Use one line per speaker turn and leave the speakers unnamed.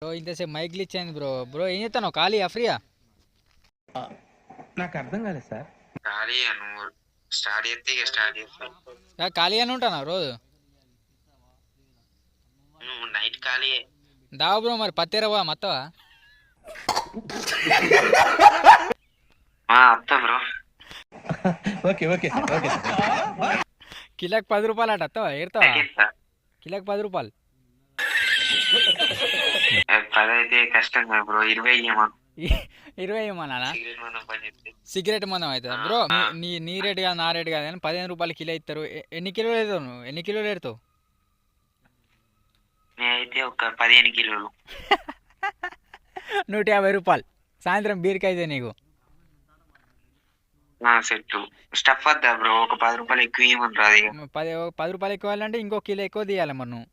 Bro ఇంతసేపు mic glitch అయింది bro. Bro ఏం చేస్తాను ఖాళీయా ఫ్రీయా?
నాకు అర్థం కాలేదు సార్.
ఖాళీ నువ్వు స్టార్ట్ చేస్తే ఇక స్టార్ట్ చేస్తావు.
ఖాళీగానే ఉంటాను రోజు.
నువ్వు నైట్ ఖాళీ
దావా బ్రో మరి పత్తేరవా మత్తవా?
అత్త బ్రో.
ఓకే ఓకే ఓకే
కిలోకి 10 రూపాయలు అట అత్తవా ఏరుతావా? కిలోకి 10 రూపాయలు.
10 అయితే కష్టం కదా బ్రో, 20 ఇవ్వమను.
20 ఇవ్వమన్నా?
సిగరెట్ మనం పని చేస్తే
సిగరెట్ మందం అవుతుందా బ్రో? నీ రేటు కాదు నా రేటు కాదు కానీ 15 రూపాయలు కిలో ఇస్తారు. ఎన్ని కిలోలు ఎడతావు నువ్వు? ఎన్ని కిలోలు ఎడతావు?
నేనైతే ఒక 15 కిలోలు.
150 రూపాయలు. సాయంత్రం బీర్కి అయితే నీకు
సెట్ స్టఫ్ వద్దా బ్రో, ఒక 10 రూపాయలు ఎక్కువ ఇవ్వమని రాదు ఇక.
10 రూపాయలు ఎక్కువ అంటే ఇంకో కిలో ఎక్కువ తీయాలి మరి నువ్వు.